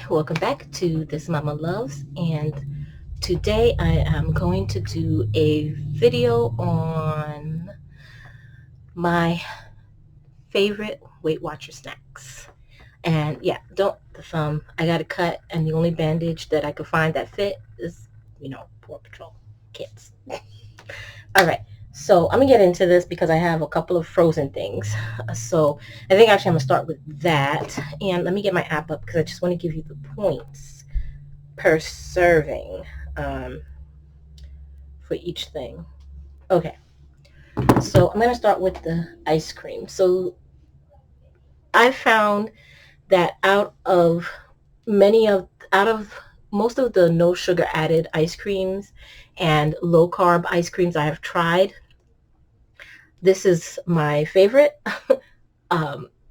welcome back to This Mama Loves, and today I am going to do a video on my favorite Weight Watcher snacks. And yeah, I got a cut, and the only bandage that I could find that fit is, Paw Patrol kids. Alright, so I'm gonna get into this because I have a couple of frozen things. So I think actually I'm gonna start with that, and let me get my app up because I just want to give you the points per serving for each thing. Okay, so I'm gonna start with the ice cream. So I found that out of most of the no sugar added ice creams and low carb ice creams I have tried, this is my favorite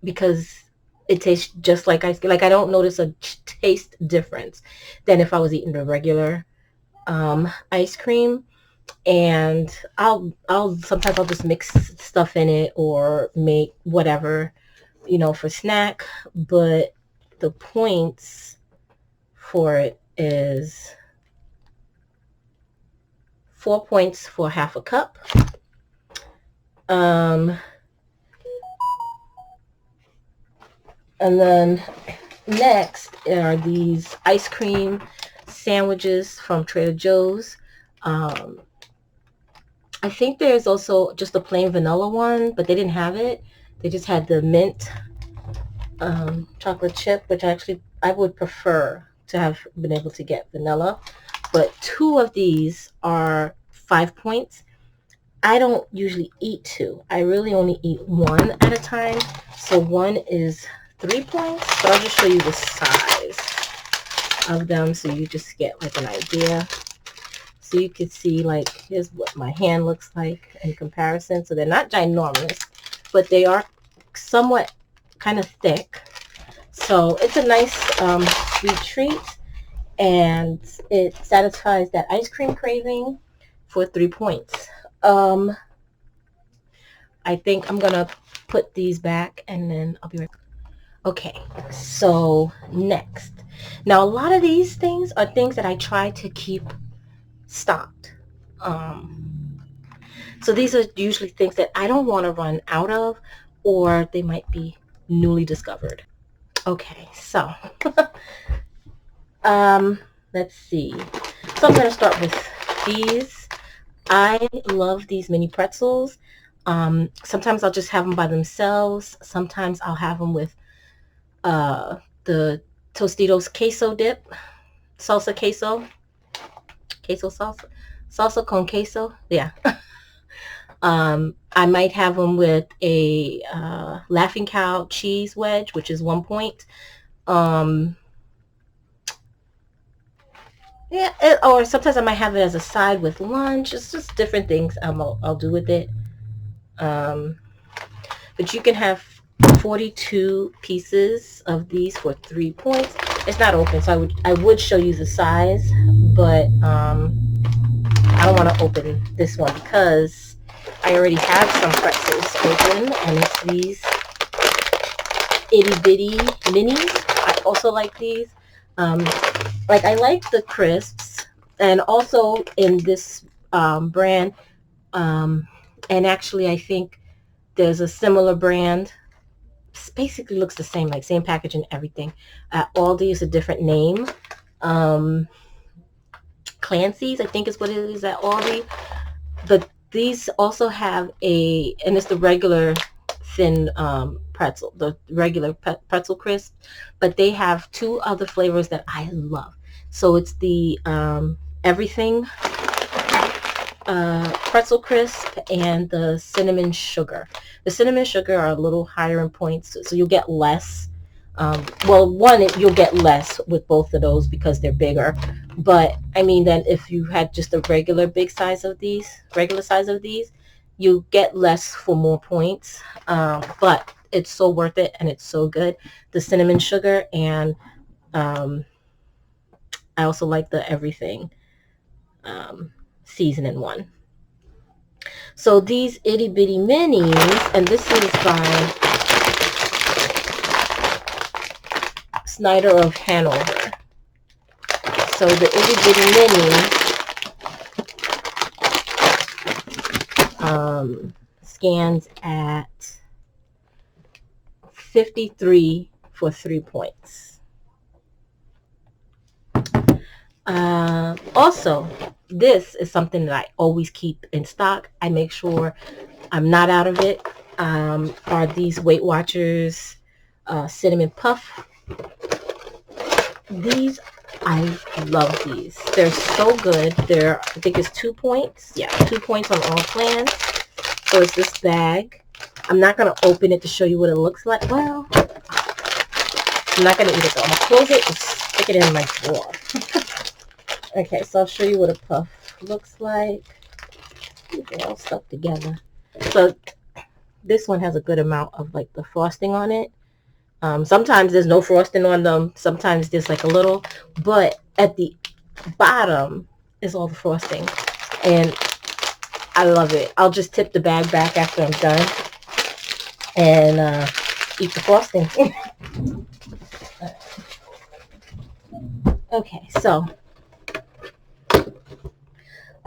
because it tastes just like ice cream. Like, I don't notice a taste difference than if I was eating the regular ice cream. And sometimes I'll just mix stuff in it or make whatever, for snack. But the points for it is 4 points for half a cup. And then next are these ice cream sandwiches from Trader Joe's. I think there's also just a plain vanilla one, but they didn't have it. They just had the mint chocolate chip, which I would prefer to have been able to get vanilla. But 2 of these are 5 points. I don't usually eat 2. I really only eat 1 at a time. So 1 is 3 points, but I'll just show you the size of them so you just get like an idea. So you can see, like, here's what my hand looks like in comparison. So they're not ginormous, but they are somewhat kind of thick. So it's a nice sweet treat, and it satisfies that ice cream craving for 3 points. I think I'm gonna put these back and then I'll be right back. Okay, so next. Now, a lot of these things are things that I try to keep stocked. So these are usually things that I don't want to run out of, or they might be newly discovered. Okay, so let's see. So I'm going to start with these. I love these mini pretzels. Sometimes I'll just have them by themselves. Sometimes I'll have them with the Tostitos queso dip, salsa queso salsa con queso. Yeah. I might have them with a Laughing Cow cheese wedge, which is 1 point. Or sometimes I might have it as a side with lunch. It's just different things I'll do with it. But you can have 42 pieces of these for 3 points. It's not open, so I would show you the size, but I don't want to open this one because I already have some pretzels open, and it's these itty bitty minis. I also like these. Like, I like the crisps, and also in this brand, and actually I think there's a similar brand. It basically looks the same, like same package and everything. Aldi is a different name. Clancy's, I think, is what it is at Aldi. But these also have and it's the regular thin pretzel, the regular pretzel crisp, but they have 2 other flavors that I love. So it's the everything pretzel crisp and the cinnamon sugar. The cinnamon sugar are a little higher in points, so you'll get less. You'll get less with both of those because they're bigger. But I mean, then if you had just a regular size of these, you get less for more points. But it's so worth it, and it's so good. The cinnamon sugar, and I also like the everything seasoning one. So these itty bitty minis, and this is by Snyder of Hanover. So the itty bitty mini scans at 53 for 3 points. Also, this is something that I always keep in stock. I make sure I'm not out of it. Are these Weight Watchers cinnamon puff. These, I love these. They're so good. They're, I think it's 2 points. Yeah, 2 points on all plans. So it's this bag. I'm not going to open it to show you what it looks like. Well, I'm not going to eat it though. I'm going to close it and stick it in my drawer. Okay, so I'll show you what a puff looks like. They're all stuck together. So this one has a good amount of like the frosting on it. Sometimes there's no frosting on them. Sometimes there's like a little, but at the bottom is all the frosting. And I love it. I'll just tip the bag back after I'm done and eat the frosting. Okay, so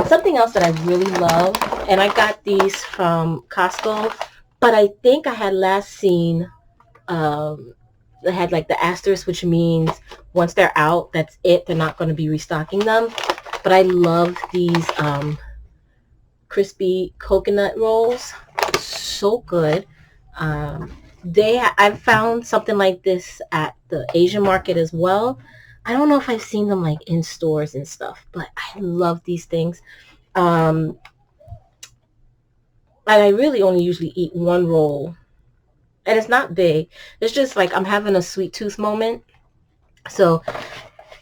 something else that I really love, and I got these from Costco, but I think I had last seen they had like the asterisk, which means once they're out, that's it. They're not going to be restocking them. But I love these crispy coconut rolls. So good. I've found something like this at the Asian market as well. I don't know if I've seen them like in stores and stuff, but I love these things. And I really only usually eat one roll. And it's not big. It's just like I'm having a sweet tooth moment. So,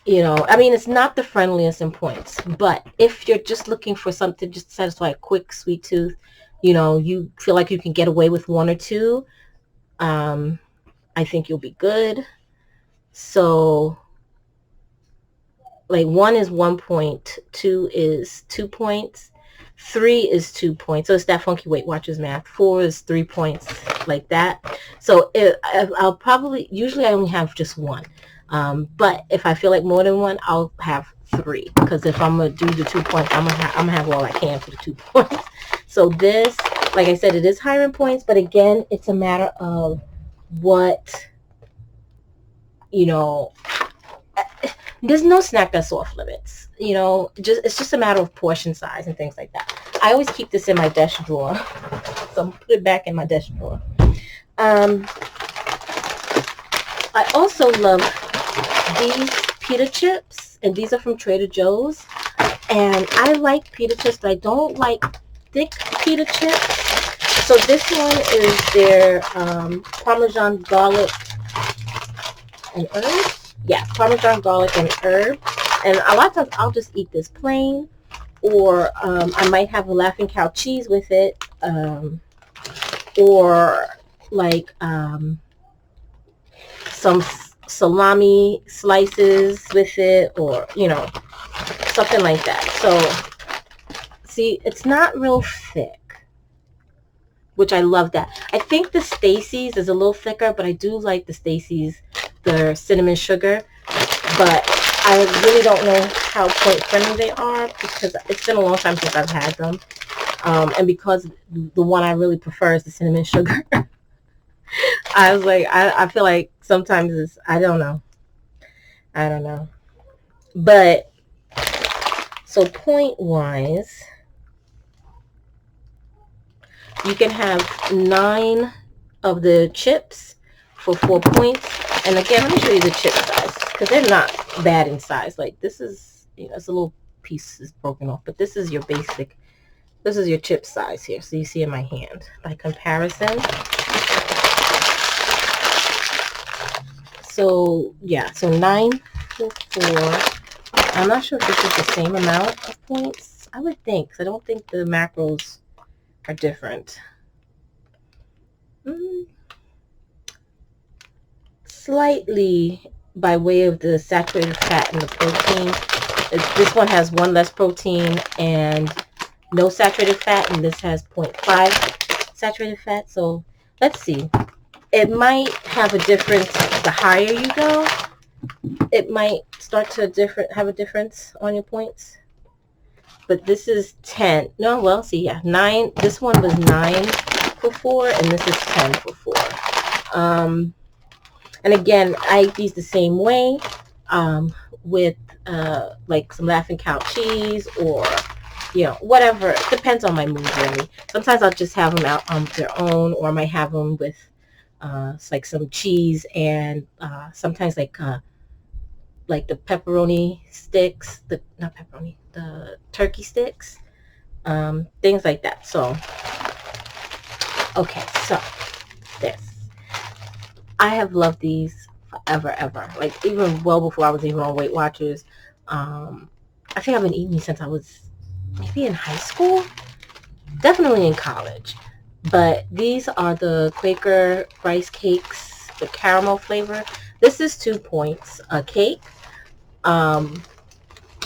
you know, I mean, it's not the friendliest in points. But if you're just looking for something just to satisfy a quick sweet tooth, you know, you feel like you can get away with 1 or 2, I think you'll be good. So, like 1 is 1 point, 2 is 2 points. 3 is 2 points. So it's that funky Weight Watchers math. 4 is 3 points, like that. So I'll probably, usually I only have just 1. But if I feel like more than 1, I'll have 3. Because if I'm going to do the 2 points, I'm gonna have all I can for the 2 points. So this, like I said, it is higher in points. But again, it's a matter of what, you know, there's no snack that's off limits. You know, it's just a matter of portion size and things like that. I always keep this in my desk drawer. So I'm put it back in my desk drawer. I also love these pita chips, and these are from Trader Joe's. And I like pita chips, but I don't like thick pita chips. So this one is their Parmesan garlic and herb. Yeah, Parmesan garlic and herb. And a lot of times I'll just eat this plain, or I might have a Laughing Cow cheese with it, or like some salami slices with it, or, you know, something like that. So, see, it's not real thick, which I love that. I think the Stacy's is a little thicker, but I do like the Stacy's, the cinnamon sugar. But I really don't know how point friendly they are, because it's been a long time since I've had them. And because the one I really prefer is the cinnamon sugar. I was like, I feel like sometimes it's, I don't know. But, so point-wise, you can have 9 of the chips for 4 points. And again, let me show you the chip size, because they're not bad in size. Like, this is, you know, it's a little piece is broken off, but this is your basic, this is your chip size here. So you see in my hand, by comparison. So, yeah, so 9 for 4. I'm not sure if this is the same amount of points. I would think, because I don't think the macros are different. Slightly by way of the saturated fat and the protein. This one has 1 less protein and no saturated fat, and this has 0.5 saturated fat. So let's see. It might have a difference the higher you go, it might start to have a difference on your points. But this is 10. No, well, see, yeah, 9. This one was 9 for 4, and this is 10 for 4. And again, I eat these the same way, with like some Laughing Cow cheese, or whatever. It depends on my mood, really. Sometimes I'll just have them out on their own, or I might have them with like some cheese, and sometimes like the pepperoni sticks, not pepperoni, the turkey sticks, things like that. So, okay, so this. I have loved these forever, ever. Like, even well before I was even on Weight Watchers. I think I've been eating these since I was maybe in high school, definitely in college. But these are the Quaker rice cakes, the caramel flavor. This is 2 points a cake.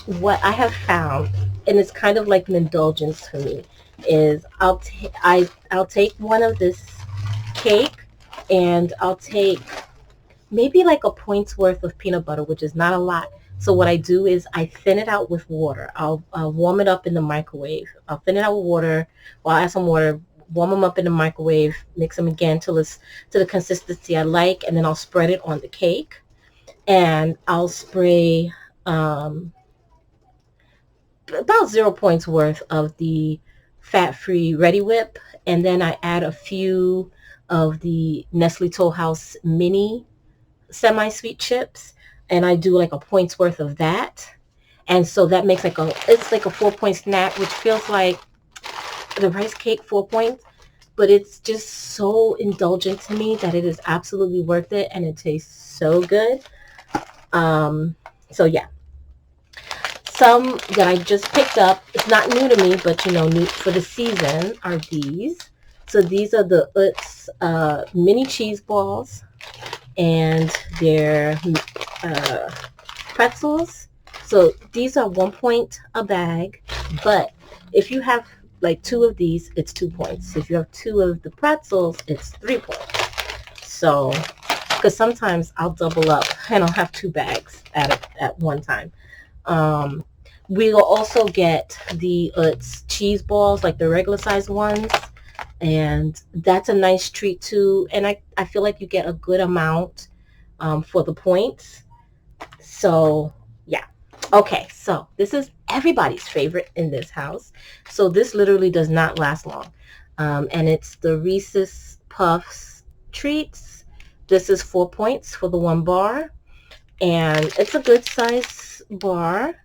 What I have found, and it's kind of like an indulgence for me, is I'll take one of this cake, and I'll take maybe like a point's worth of peanut butter, which is not a lot. So what I do is I thin it out with water. I'll warm it up in the microwave. I'll thin it out with water. Well, I'll add some water, warm them up in the microwave, mix them again till it's to the consistency I like, and then I'll spread it on the cake. And I'll spray about 0 points worth of the fat-free Ready Whip, and then I add a few of the Nestle Toll House mini semi-sweet chips, and I do like a point's worth of that. And so that makes it's like a 4-point snack, which feels like the rice cake 4 points, but it's just so indulgent to me that it is absolutely worth it, and it tastes so good. So yeah. Some that I just picked up, it's not new to me, but new for the season, are these. So these are the Utz mini cheese balls, and they're pretzels. So these are 1 point a bag, but if you have like 2 of these, it's 2 points. If you have 2 of the pretzels, it's 3 points. So, because sometimes I'll double up and I'll have 2 bags at one time. We will also get the Utz cheese balls, like the regular size ones, and that's a nice treat too. And I feel like you get a good amount for the points. So yeah. Okay, so this is everybody's favorite in this house. So this literally does not last long. And it's the Reeses Puffs treats. This is 4 points for the 1 bar. And it's a good size bar.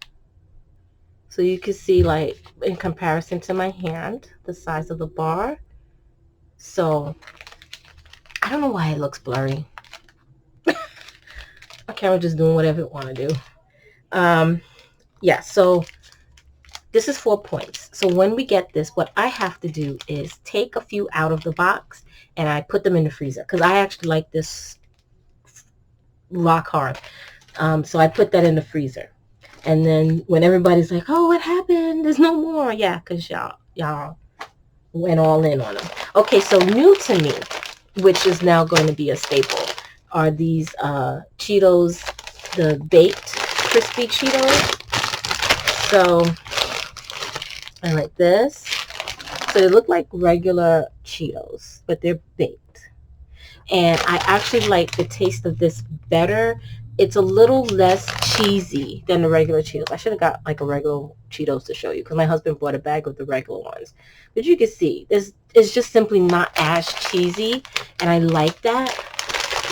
So you can see, like, in comparison to my hand, the size of the bar. So I don't know why it looks blurry. My camera just doing whatever it want to do. Yeah, so this is 4 points. So when we get this, what I have to do is take a few out of the box, and I put them in the freezer, because I actually like this rock hard. So I put that in the freezer. And then when everybody's like, oh, what happened? There's no more. Yeah, because y'all went all in on them. Okay, so new to me, which is now going to be a staple, are these Cheetos, the baked crispy Cheetos. So I like this. So they look like regular Cheetos, but they're baked. And I actually like the taste of this better. It's a little less cheesy than the regular Cheetos. I should have got like a regular Cheetos to show you, because my husband bought a bag of the regular ones. But you can see, it's just simply not as cheesy, and I like that.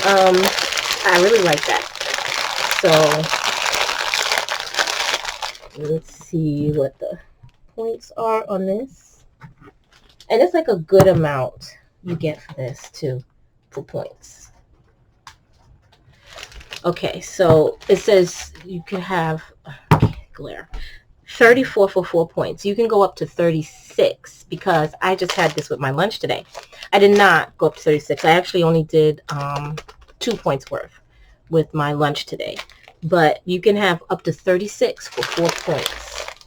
I really like that. So let's see what the points are on this. And it's like a good amount you get for this too, for points. Okay, so it says you can have, glare, 34 for 4 points. You can go up to 36, because I just had this with my lunch today. I did not go up to 36. I actually only did 2 points worth with my lunch today. But you can have up to 36 for 4 points,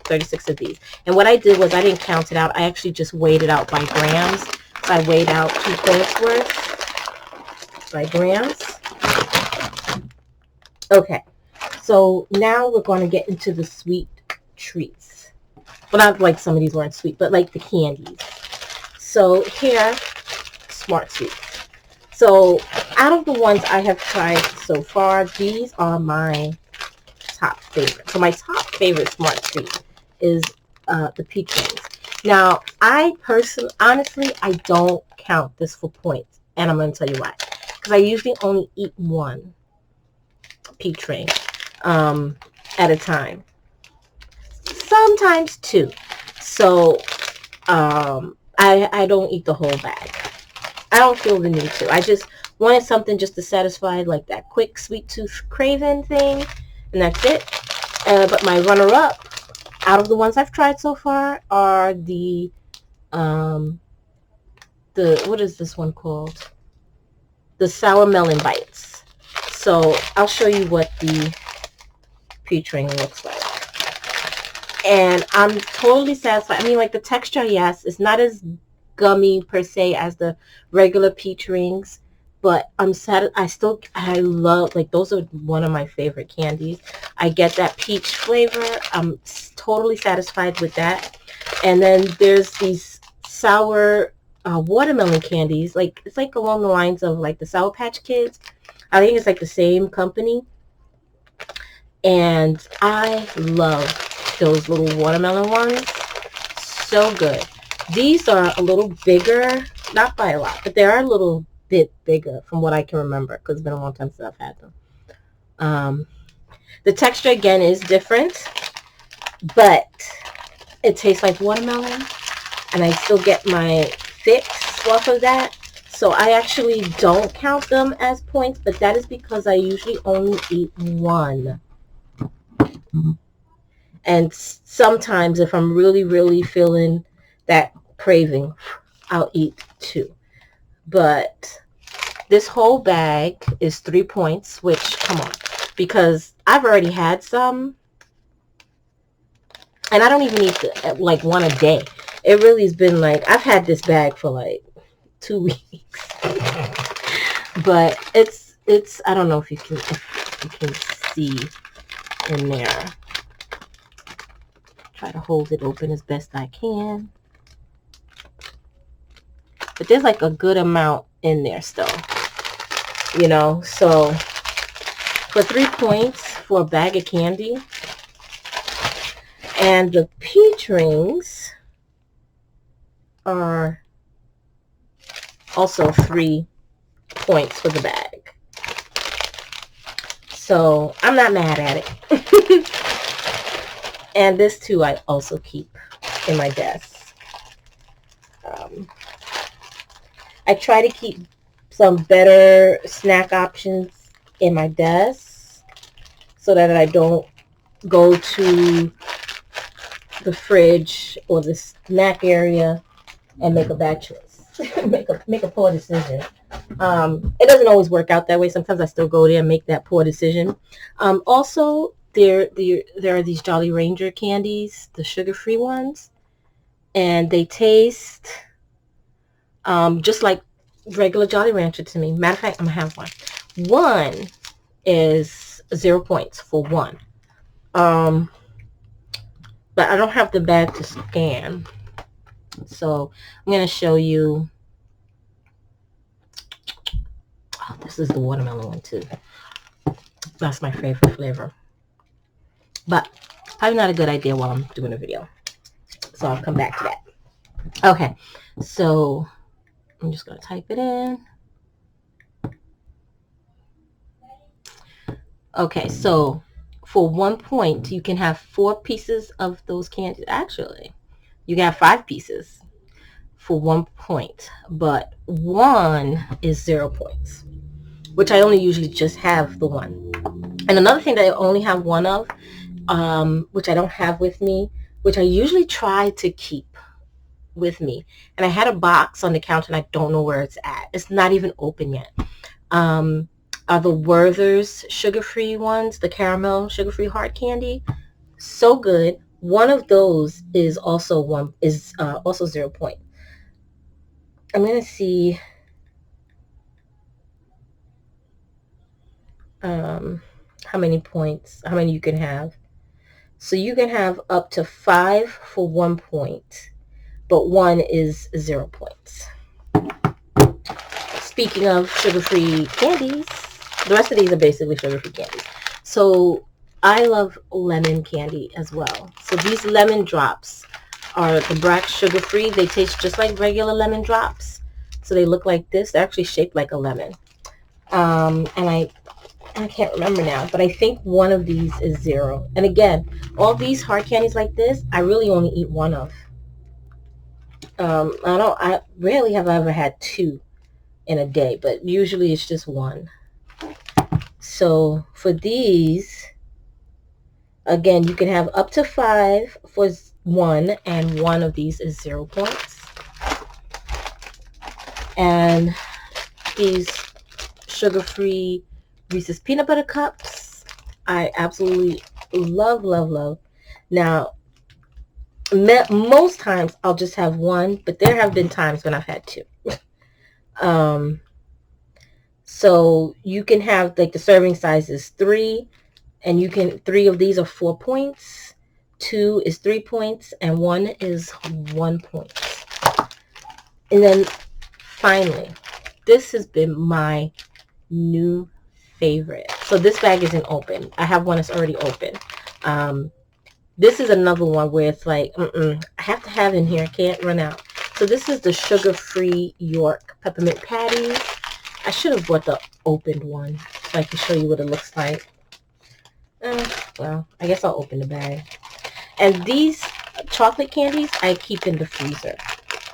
36 of these. And what I did was I didn't count it out. I actually just weighed it out by grams. So I weighed out 2 points worth by grams. Okay, so now we're going to get into the sweet treats. Well, not like some of these weren't sweet, but like the candies. So here, Smart Sweets. So out of the ones I have tried so far, these are my top favorite. So my top favorite Smart Treat is the Petrons. Now, I personally, honestly, I don't count this for points, and I'm going to tell you why. Because I usually only eat one Petron at a time, sometimes two. So I don't eat the whole bag. I don't feel the need to. I just wanted something just to satisfy like that quick sweet tooth craving thing, and that's it. But my runner-up out of the ones I've tried so far are the what is this one called? The sour melon bites. So I'll show you what the peach ring looks like. And I'm totally satisfied. I mean, like the texture, yes, it's not as gummy per se as the regular peach rings, but I love, like, those are one of my favorite candies. I get that peach flavor. I'm totally satisfied with that. And then there's these sour watermelon candies. Like, it's like along the lines of like the Sour Patch Kids. I think it's like the same company. And I love those little watermelon ones. So good. These are a little bigger, not by a lot, but they are a little bit bigger from what I can remember, because it's been a long time since I've had them. The texture, again, is different, but it tastes like watermelon, and I still get my fix off of that. So I actually don't count them as points, but that is because I usually only eat one. And sometimes if I'm really, really feeling that craving, I'll eat two. But this whole bag is 3 points, which, come on, because I've already had some, and I don't even eat like one a day. It really has been like, I've had this bag for like 2 weeks. But it's I don't know if you can see in there. Try to hold it open as best I can. But there's like a good amount in there still. You know, so for 3 points for a bag of candy. And the peach rings are also 3 points for the bag. So I'm not mad at it. And this too I also keep in my desk. I try to keep some better snack options in my desk so that I don't go to the fridge or the snack area and make a bad choice. make a poor decision. It doesn't always work out that way. Sometimes I still go there and make that poor decision. Also, there are these Jolly Ranger candies, the sugar-free ones, and they taste just like regular Jolly Rancher to me. Matter of fact, I'm gonna have one. One is 0 points for one. But I don't have the bag to scan, so I'm gonna show you. Oh, this is the watermelon one too. That's my favorite flavor. But probably not a good idea while I'm doing a video. So I'll come back to that. Okay, so I'm just going to type it in. Okay, so for 1 point, you can have 4 pieces of those candies. Actually, you can have 5 pieces for 1 point, but one is 0 points, which I only usually just have the one. And another thing that I only have one of, which I don't have with me, which I usually try to keep with me, and I had a box on the counter and I don't know where it's at. It's not even open yet. Are the Werther's sugar-free ones, the caramel sugar-free hard candy. So good. One of those is also also 0 point. I'm gonna see. how many points, how many you can have. So you can have up to 5 for 1 point, but 1 is 0 points. Speaking of sugar-free candies, the rest of these are basically sugar-free candies. So I love lemon candy as well. So these lemon drops are the black sugar-free. They taste just like regular lemon drops. So they look like this. They're actually shaped like a lemon. And I can't remember now, but I think one of these is 0. And again, all these hard candies like this, I really only eat one of. I rarely have I ever had 2 in a day, but usually it's just 1. So for these, again, you can have up to 5 for 1, and 1 of these is 0 points. And these sugar-free Reese's peanut butter cups, I absolutely love, love, love. Now, most times I'll just have 1, but there have been times when I've had 2. So you can have, like, the serving size is 3, and you can, 3 of these are 4 points, 2 is 3 points, and 1 is 1 point. And then finally, this has been my new favorite. So this bag isn't open. I have one that's already open. This is another one where it's like, I have to have in here. I can't run out. So this is the sugar-free York peppermint patties. I should have bought the opened one so I can show you what it looks like. Well, I guess I'll open the bag. And these chocolate candies I keep in the freezer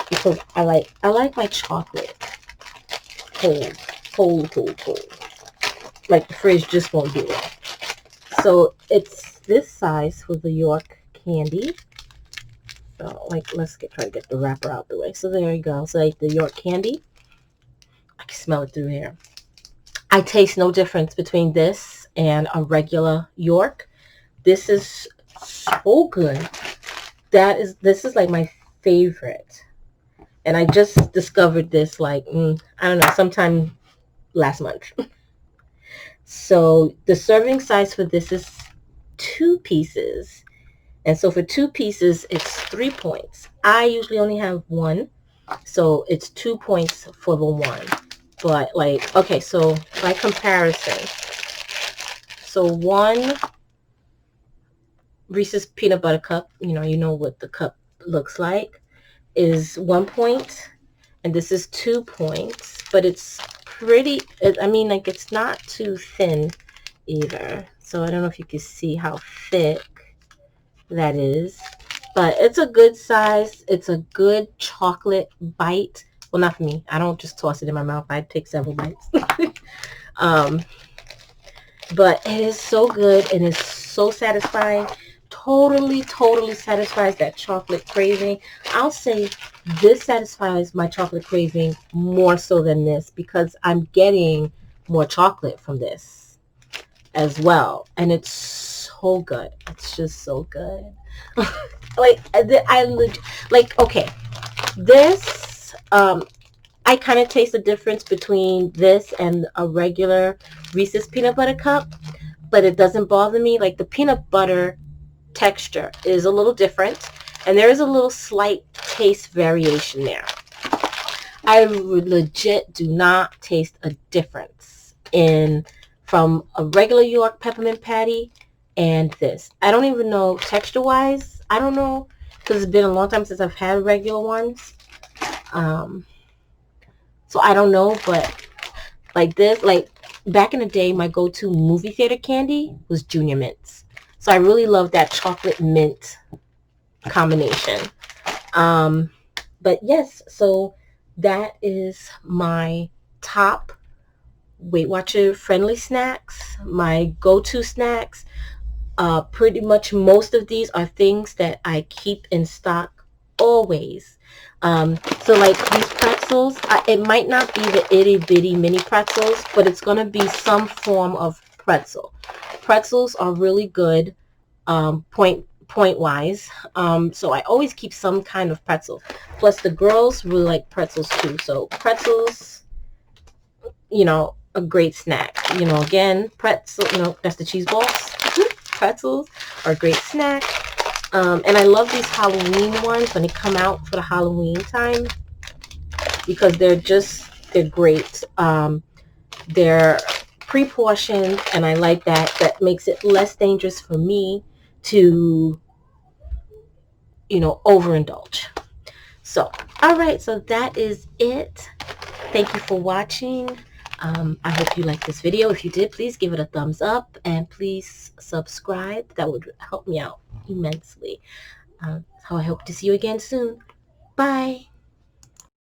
because I like my chocolate cold. Like the fridge just won't do it. So it's this size for the York candy. So like, let's try to get the wrapper out the way. So there you go. So like the York candy, I can smell it through here. I taste no difference between this and a regular York. This is so good. This is like my favorite. And I just discovered this like, I don't know, sometime last month. So the serving size for this is 2 pieces. And so for 2 pieces, it's 3 points. I usually only have 1. So it's 2 points for the 1. But like, okay, so by comparison, so 1 Reese's peanut butter cup, you know what the cup looks like, is 1 point. And this is 2 points. But it's pretty, I mean, like, it's not too thin either. So I don't know if you can see how thick that is. But it's a good size. It's a good chocolate bite. Well, not for me. I don't just toss it in my mouth. I take several bites. But it is so good and it's so satisfying. Totally satisfies that chocolate craving. I'll say this satisfies my chocolate craving more so than this because I'm getting more chocolate from this as well. And it's so good. It's just so good. Like, okay, this, I kind of taste the difference between this and a regular Reese's peanut butter cup, but it doesn't bother me. Like, the peanut butter texture is a little different, and there is a little slight taste variation there. I legit do not taste a difference from a regular York peppermint patty and this. I don't even know texture-wise. I don't know, because it's been a long time since I've had regular ones. So I don't know, but like this, like back in the day, my go-to movie theater candy was Junior Mints. So I really love that chocolate mint combination. But yes, so that is my top Weight Watcher friendly snacks, my go-to snacks. Pretty much most of these are things that I keep in stock always. So like these pretzels, it might not be the itty bitty mini pretzels, but it's going to be some form of pretzel. Pretzels are really good, point wise. So I always keep some kind of pretzel. Plus the girls really like pretzels too. So pretzels, a great snack. You know, again, pretzel, you know, that's the cheese balls. Pretzels are a great snack. And I love these Halloween ones when they come out for the Halloween time, because they're great. They're pre-portioned, and I like that. That makes it less dangerous for me to, you know, overindulge. So, all right, so that is it. Thank you for watching. I hope you liked this video. If you did, please give it a thumbs up and please subscribe. That would help me out immensely. So I hope to see you again soon. Bye.